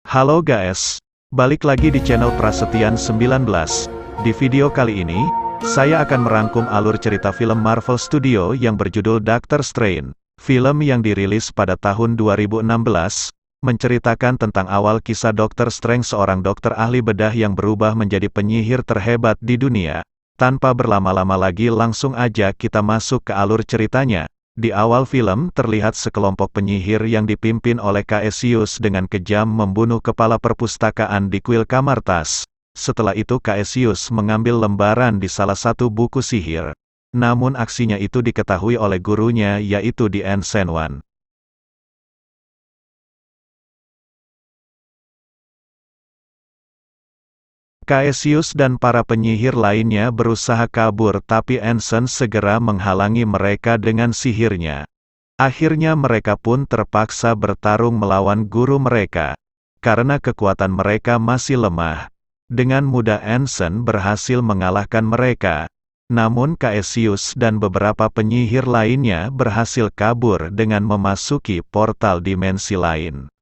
Halo guys, balik lagi di channel Prasetyan 19. Di video kali ini, saya akan merangkum alur cerita film Marvel Studio yang berjudul Doctor Strange. Film yang dirilis pada tahun 2016, menceritakan tentang awal kisah Doctor Strange, seorang dokter ahli bedah yang berubah menjadi penyihir terhebat di dunia. Tanpa berlama-lama lagi, langsung aja kita masuk ke alur ceritanya. Di awal film, terlihat sekelompok penyihir yang dipimpin oleh Caesius dengan kejam membunuh kepala perpustakaan di kuil kamar tas. Setelah itu Caesius mengambil lembaran di salah satu buku sihir. Namun aksinya itu diketahui oleh gurunya, yaitu The Ancient One. Caesius dan para penyihir lainnya berusaha kabur, tapi Ancient segera menghalangi mereka dengan sihirnya. Akhirnya mereka pun terpaksa bertarung melawan guru mereka. Karena kekuatan mereka masih lemah, dengan mudah Ancient berhasil mengalahkan mereka. Namun Caesius dan beberapa penyihir lainnya berhasil kabur dengan memasuki portal dimensi lain.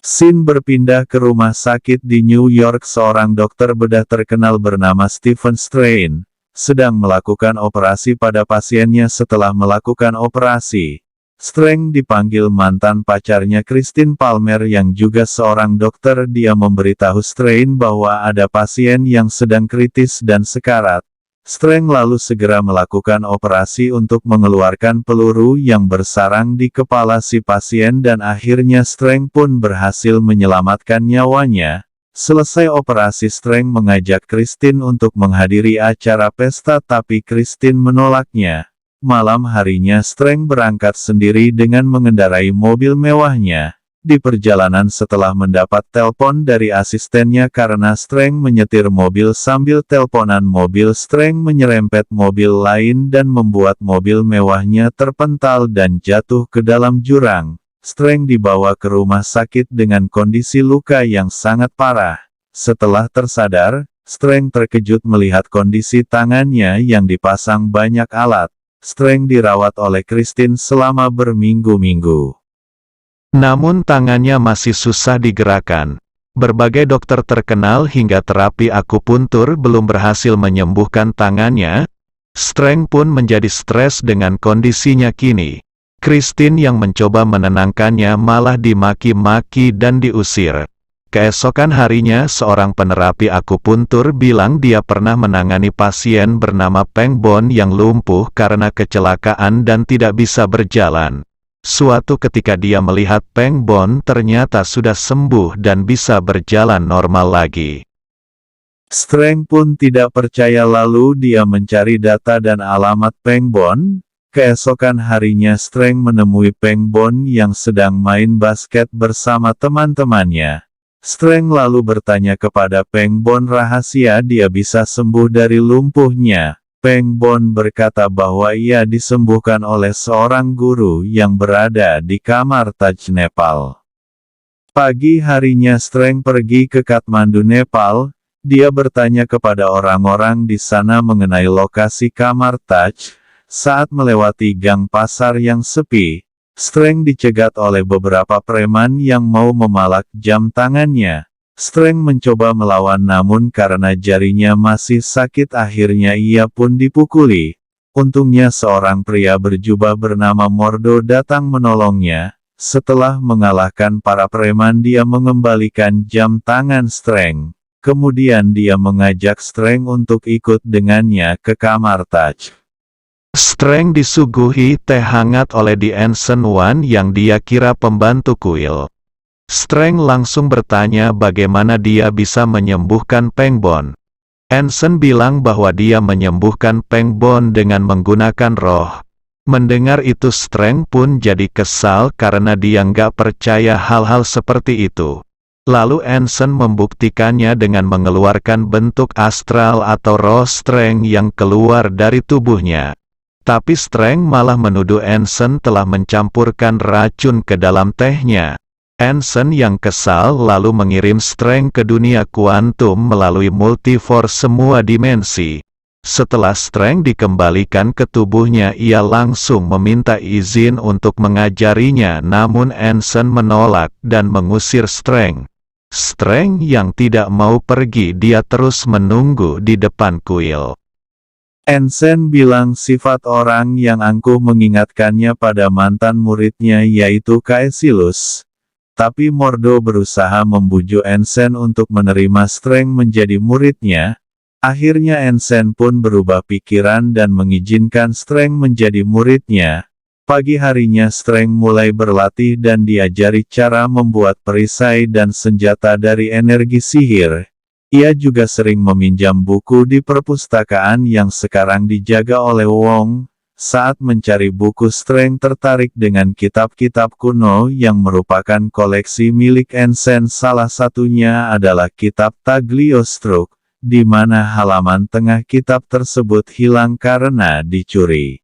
Scene berpindah ke rumah sakit di New York. Seorang dokter bedah terkenal bernama Stephen Strange sedang melakukan operasi pada pasiennya. Setelah melakukan operasi, Strange dipanggil mantan pacarnya Christine Palmer yang juga seorang dokter. Dia memberitahu Strange bahwa ada pasien yang sedang kritis dan sekarat. Strange lalu segera melakukan operasi untuk mengeluarkan peluru yang bersarang di kepala si pasien dan akhirnya Strange pun berhasil menyelamatkan nyawanya. Selesai operasi, Strange mengajak Christine untuk menghadiri acara pesta, tapi Christine menolaknya. Malam harinya Strange berangkat sendiri dengan mengendarai mobil mewahnya. Di perjalanan, setelah mendapat telepon dari asistennya karena Strange menyetir mobil sambil teleponan, mobil Strange menyerempet mobil lain dan membuat mobil mewahnya terpental dan jatuh ke dalam jurang. Strange dibawa ke rumah sakit dengan kondisi luka yang sangat parah. Setelah tersadar, Strange terkejut melihat kondisi tangannya yang dipasang banyak alat. Strange dirawat oleh Christine selama berminggu-minggu. Namun tangannya masih susah digerakkan. Berbagai dokter terkenal hingga terapi akupuntur belum berhasil menyembuhkan tangannya. Strange pun menjadi stres dengan kondisinya kini. Christine yang mencoba menenangkannya malah dimaki-maki dan diusir. Keesokan harinya, seorang penerapi akupuntur bilang dia pernah menangani pasien bernama Peng Bon yang lumpuh karena kecelakaan dan tidak bisa berjalan. Suatu ketika dia melihat Peng Bon ternyata sudah sembuh dan bisa berjalan normal lagi. Strange pun tidak percaya, lalu dia mencari data dan alamat Peng Bon. Keesokan harinya Strange menemui Peng Bon yang sedang main basket bersama teman-temannya. Strange lalu bertanya kepada Peng Bon rahasia dia bisa sembuh dari lumpuhnya. Peng Bon berkata bahwa ia disembuhkan oleh seorang guru yang berada di kamar Taj, Nepal. Pagi harinya Strange pergi ke Kathmandu, Nepal. Dia bertanya kepada orang-orang di sana mengenai lokasi kamar Taj. Saat melewati gang pasar yang sepi, Strange dicegat oleh beberapa preman yang mau memalak jam tangannya. Strange mencoba melawan, namun karena jarinya masih sakit akhirnya ia pun dipukuli. Untungnya seorang pria berjubah bernama Mordo datang menolongnya. Setelah mengalahkan para preman, dia mengembalikan jam tangan Strange. Kemudian dia mengajak Strange untuk ikut dengannya ke kamar Taj. Strange disuguhi teh hangat oleh The Ancient One yang dia kira pembantu kuil. Strange langsung bertanya bagaimana dia bisa menyembuhkan Peng Bon. Ancient bilang bahwa dia menyembuhkan Peng Bon dengan menggunakan roh. Mendengar itu Strange pun jadi kesal karena dia nggak percaya hal-hal seperti itu. Lalu Ancient membuktikannya dengan mengeluarkan bentuk astral atau roh Strange yang keluar dari tubuhnya. Tapi Strange malah menuduh Ancient telah mencampurkan racun ke dalam tehnya. Ancient yang kesal lalu mengirim Strange ke dunia kuantum melalui multiverse semua dimensi. Setelah Strength dikembalikan ke tubuhnya, ia langsung meminta izin untuk mengajarinya, namun Ensign menolak dan mengusir Strength. Strength yang tidak mau pergi, dia terus menunggu di depan kuil. Ensign bilang sifat orang yang angkuh mengingatkannya pada mantan muridnya yaitu Caecilius. Tapi Mordo berusaha membujuk Ensign untuk menerima Strength menjadi muridnya. Akhirnya Ensign pun berubah pikiran dan mengizinkan Strength menjadi muridnya. Pagi harinya Strength mulai berlatih dan diajari cara membuat perisai dan senjata dari energi sihir. Ia juga sering meminjam buku di perpustakaan yang sekarang dijaga oleh Wong. Saat mencari buku, Strength tertarik dengan kitab-kitab kuno yang merupakan koleksi milik Ensign. Salah satunya adalah kitab Tagliostro, di mana halaman tengah kitab tersebut hilang karena dicuri.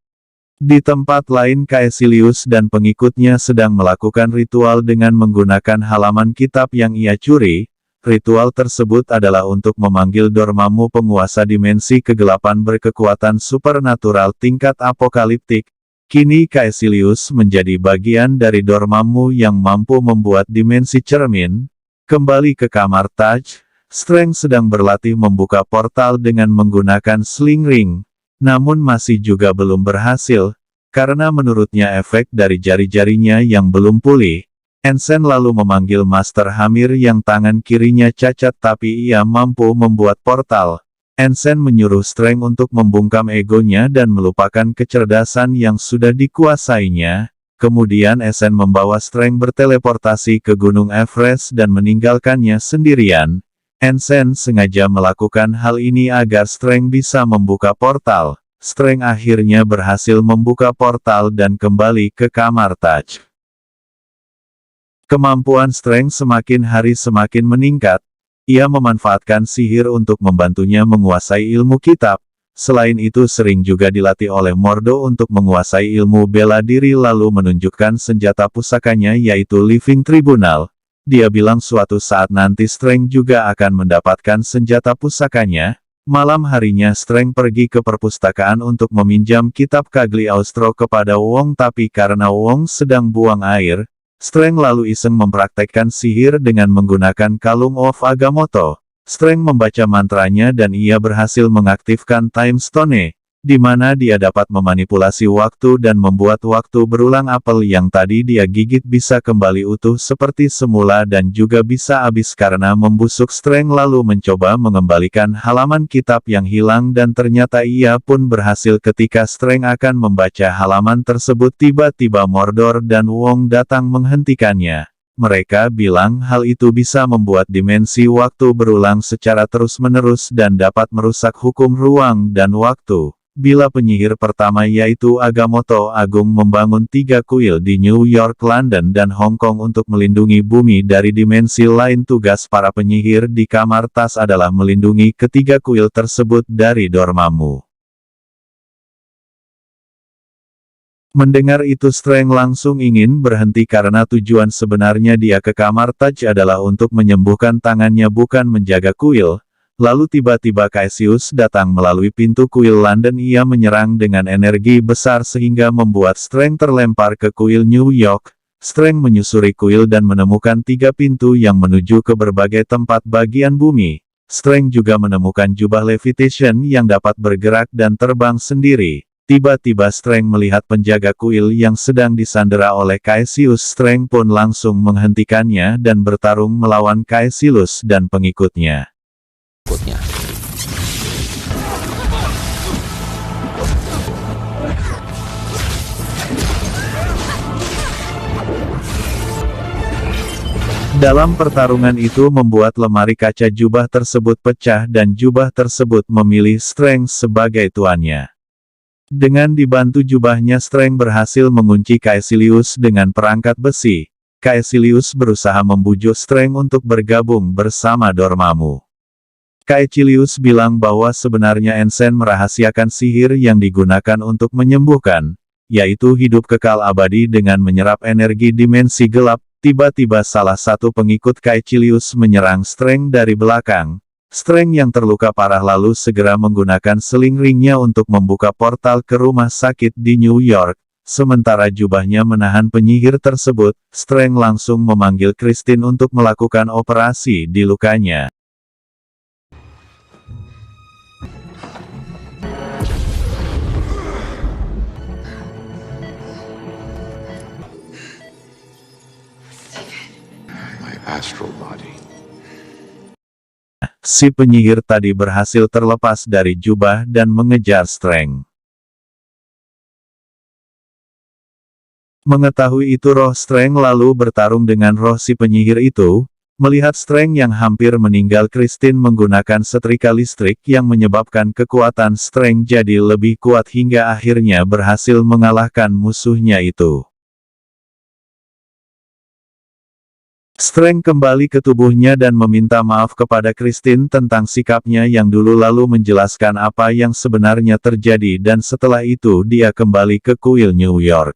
Di tempat lain, Caecilius dan pengikutnya sedang melakukan ritual dengan menggunakan halaman kitab yang ia curi. Ritual tersebut adalah untuk memanggil Dormammu, penguasa dimensi kegelapan berkekuatan supernatural tingkat apokaliptik. Kini Caecilius menjadi bagian dari Dormammu yang mampu membuat dimensi cermin. Kembali ke kamar Taj, Strength sedang berlatih membuka portal dengan menggunakan sling ring, namun masih juga belum berhasil, karena menurutnya efek dari jari-jarinya yang belum pulih. Ensign lalu memanggil Master Hamir yang tangan kirinya cacat tapi ia mampu membuat portal. Ensign menyuruh Strength untuk membungkam egonya dan melupakan kecerdasan yang sudah dikuasainya. Kemudian Ensign membawa Strength berteleportasi ke Gunung Everest dan meninggalkannya sendirian. Ensign sengaja melakukan hal ini agar Strength bisa membuka portal. Strength akhirnya berhasil membuka portal dan kembali ke kamar Taj. Kemampuan Strength semakin hari semakin meningkat. Ia memanfaatkan sihir untuk membantunya menguasai ilmu kitab. Selain itu sering juga dilatih oleh Mordo untuk menguasai ilmu bela diri lalu menunjukkan senjata pusakanya yaitu Living Tribunal. Dia bilang suatu saat nanti Strength juga akan mendapatkan senjata pusakanya. Malam harinya Strength pergi ke perpustakaan untuk meminjam kitab Cagliostro kepada Wong, tapi karena Wong sedang buang air, Strength lalu iseng mempraktekkan sihir dengan menggunakan kalung of Agamotto. Strength membaca mantranya dan ia berhasil mengaktifkan Time Stone, di mana dia dapat memanipulasi waktu dan membuat waktu berulang. Apel yang tadi dia gigit bisa kembali utuh seperti semula dan juga bisa habis karena membusuk. Strength lalu mencoba mengembalikan halaman kitab yang hilang dan ternyata ia pun berhasil. Ketika Strength akan membaca halaman tersebut, tiba-tiba Mordor dan Wong datang menghentikannya. Mereka bilang hal itu bisa membuat dimensi waktu berulang secara terus-menerus dan dapat merusak hukum ruang dan waktu. Bila penyihir pertama yaitu Agamotto Agung membangun 3 kuil di New York, London dan Hong Kong untuk melindungi bumi dari dimensi lain, tugas para penyihir di kamar Tas adalah melindungi ketiga kuil tersebut dari Dormammu. Mendengar itu Strength langsung ingin berhenti karena tujuan sebenarnya dia ke kamar Taj adalah untuk menyembuhkan tangannya bukan menjaga kuil. Lalu tiba-tiba Caecilius datang melalui pintu kuil London. Ia menyerang dengan energi besar sehingga membuat Strength terlempar ke kuil New York. Strength menyusuri kuil dan menemukan 3 pintu yang menuju ke berbagai tempat bagian bumi. Strength juga menemukan jubah levitation yang dapat bergerak dan terbang sendiri. Tiba-tiba Strength melihat penjaga kuil yang sedang disandera oleh Caecilius. Strength pun langsung menghentikannya dan bertarung melawan Caecilius dan pengikutnya. Dalam pertarungan itu membuat lemari kaca jubah tersebut pecah dan jubah tersebut memilih Strength sebagai tuannya. Dengan dibantu jubahnya, Strength berhasil mengunci Caecilius dengan perangkat besi. Caecilius berusaha membujuk Strength untuk bergabung bersama Dormammu. Caecilius bilang bahwa sebenarnya Ensign merahasiakan sihir yang digunakan untuk menyembuhkan, yaitu hidup kekal abadi dengan menyerap energi dimensi gelap. Tiba-tiba salah satu pengikut Caecilius menyerang Strength dari belakang. Strength yang terluka parah lalu segera menggunakan seling ringnya untuk membuka portal ke rumah sakit di New York. Sementara jubahnya menahan penyihir tersebut, Strength langsung memanggil Christine untuk melakukan operasi di lukanya. My astral body. Si penyihir tadi berhasil terlepas dari jubah dan mengejar Strength. Mengetahui itu roh Strength lalu bertarung dengan roh si penyihir itu. Melihat Strength yang hampir meninggal, Christine menggunakan setrika listrik yang menyebabkan kekuatan Strength jadi lebih kuat hingga akhirnya berhasil mengalahkan musuhnya itu. Strength kembali ke tubuhnya dan meminta maaf kepada Christine tentang sikapnya yang dulu lalu menjelaskan apa yang sebenarnya terjadi dan setelah itu dia kembali ke kuil New York.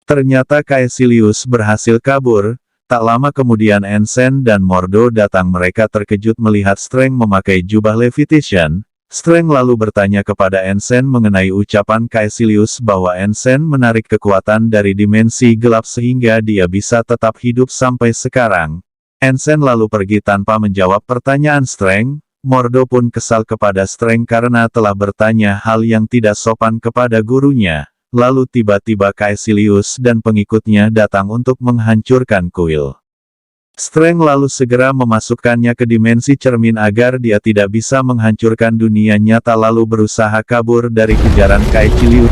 Ternyata Caecilius berhasil kabur, tak lama kemudian Ensign dan Mordo datang. Mereka terkejut melihat Strength memakai jubah Levitation. Strength lalu bertanya kepada Ensign mengenai ucapan Caecilius bahwa Ensign menarik kekuatan dari dimensi gelap sehingga dia bisa tetap hidup sampai sekarang. Ensign lalu pergi tanpa menjawab pertanyaan Strength. Mordo pun kesal kepada Strength karena telah bertanya hal yang tidak sopan kepada gurunya. Lalu tiba-tiba Caecilius dan pengikutnya datang untuk menghancurkan kuil. Strength lalu segera memasukkannya ke dimensi cermin agar dia tidak bisa menghancurkan dunia nyata lalu berusaha kabur dari kejaran Caecilius.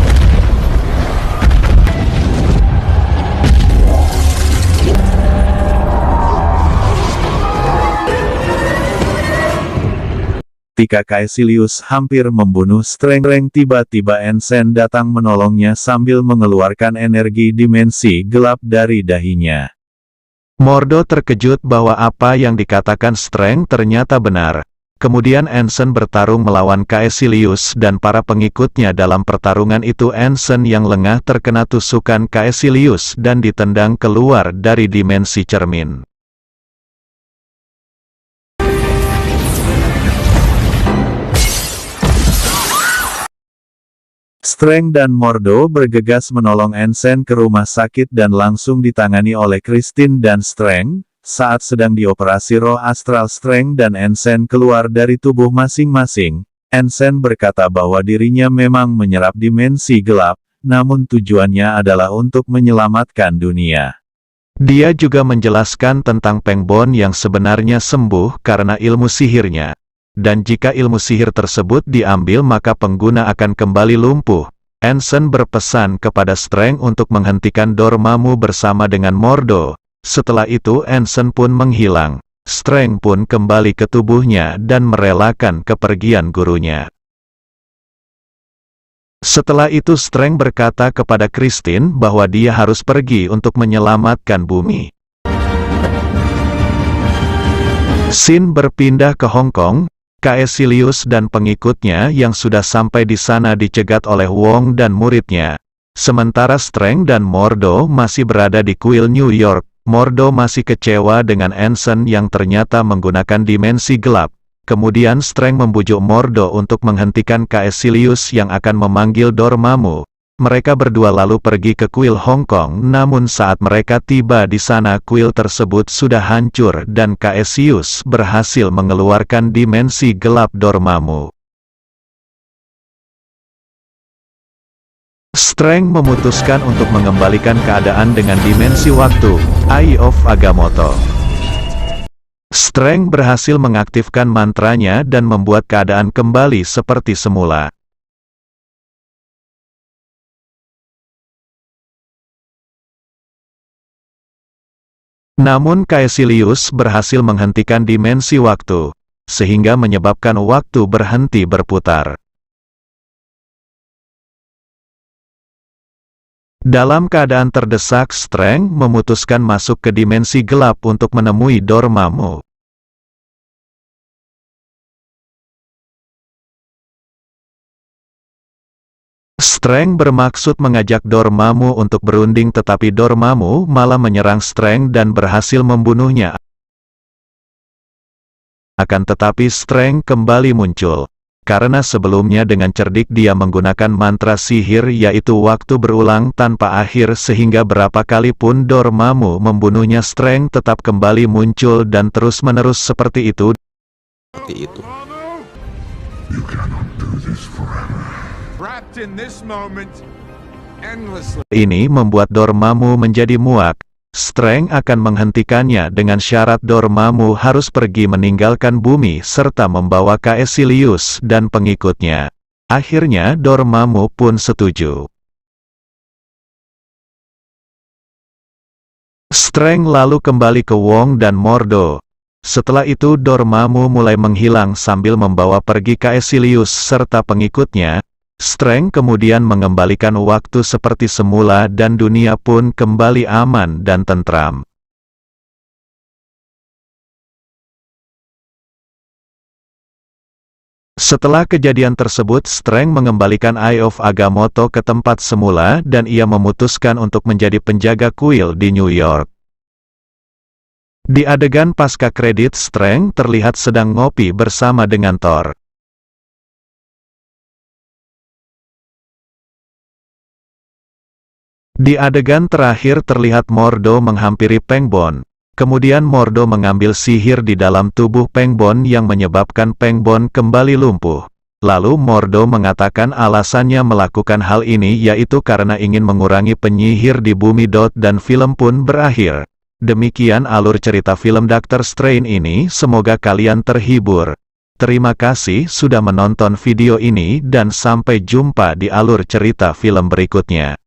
Ketika Caecilius hampir membunuh Strength, tiba-tiba Ensign datang menolongnya sambil mengeluarkan energi dimensi gelap dari dahinya. Mordo terkejut bahwa apa yang dikatakan Strength ternyata benar. Kemudian Ensign bertarung melawan Caecilius dan para pengikutnya. Dalam pertarungan itu Ensign yang lengah terkena tusukan Caecilius dan ditendang keluar dari dimensi cermin. Strength dan Mordo bergegas menolong Ensign ke rumah sakit dan langsung ditangani oleh Christine dan Strength. Saat sedang dioperasi roh astral, Strength dan Ensign keluar dari tubuh masing-masing. Ensign berkata bahwa dirinya memang menyerap dimensi gelap, namun tujuannya adalah untuk menyelamatkan dunia. Dia juga menjelaskan tentang Pengbon yang sebenarnya sembuh karena ilmu sihirnya. Dan jika ilmu sihir tersebut diambil maka pengguna akan kembali lumpuh. Ensign berpesan kepada Strength untuk menghentikan Dormammu bersama dengan Mordo. Setelah itu Ensign pun menghilang. Strength pun kembali ke tubuhnya dan merelakan kepergian gurunya. Setelah itu Strength berkata kepada Christine bahwa dia harus pergi untuk menyelamatkan bumi. Scene berpindah ke Hong Kong. Caecilius dan pengikutnya yang sudah sampai di sana dicegat oleh Wong dan muridnya. Sementara Strength dan Mordo masih berada di kuil New York. Mordo masih kecewa dengan Ensign yang ternyata menggunakan dimensi gelap. Kemudian Strength membujuk Mordo untuk menghentikan Caecilius yang akan memanggil Dormammu. Mereka berdua lalu pergi ke kuil Hong Kong, namun saat mereka tiba di sana kuil tersebut sudah hancur dan Caecilius berhasil mengeluarkan dimensi gelap Dormammu. Strength memutuskan untuk mengembalikan keadaan dengan dimensi waktu, Eye of Agamotto. Strength berhasil mengaktifkan mantranya dan membuat keadaan kembali seperti semula. Namun Caecilius berhasil menghentikan dimensi waktu, sehingga menyebabkan waktu berhenti berputar. Dalam keadaan terdesak, Strength memutuskan masuk ke dimensi gelap untuk menemui Dormammu. Strength bermaksud mengajak Dormammu untuk berunding tetapi Dormammu malah menyerang Strength dan berhasil membunuhnya. Akan tetapi Strange kembali muncul. Karena sebelumnya dengan cerdik dia menggunakan mantra sihir yaitu waktu berulang tanpa akhir sehingga berapa kali pun Dormammu membunuhnya Strange tetap kembali muncul dan terus-menerus seperti itu. You cannot do this forever. Wrapped in this moment, endlessly. Ini membuat Dormammu menjadi muak. Strange akan menghentikannya dengan syarat Dormammu harus pergi meninggalkan bumi serta membawa Caecilius dan pengikutnya. Akhirnya Dormammu pun setuju. Strange lalu kembali ke Wong dan Mordo. Setelah itu Dormammu mulai menghilang sambil membawa pergi Caecilius serta pengikutnya. Strange kemudian mengembalikan waktu seperti semula dan dunia pun kembali aman dan tentram. Setelah kejadian tersebut Strange mengembalikan Eye of Agamotto ke tempat semula dan ia memutuskan untuk menjadi penjaga kuil di New York. Di adegan pasca kredit Strange terlihat sedang ngopi bersama dengan Thor. Di adegan terakhir terlihat Mordo menghampiri Pengbon. Kemudian Mordo mengambil sihir di dalam tubuh Pengbon yang menyebabkan Pengbon kembali lumpuh. Lalu Mordo mengatakan alasannya melakukan hal ini yaitu karena ingin mengurangi penyihir di bumi. Dan film pun berakhir. Demikian alur cerita film Doctor Strange ini, semoga kalian terhibur. Terima kasih sudah menonton video ini dan sampai jumpa di alur cerita film berikutnya.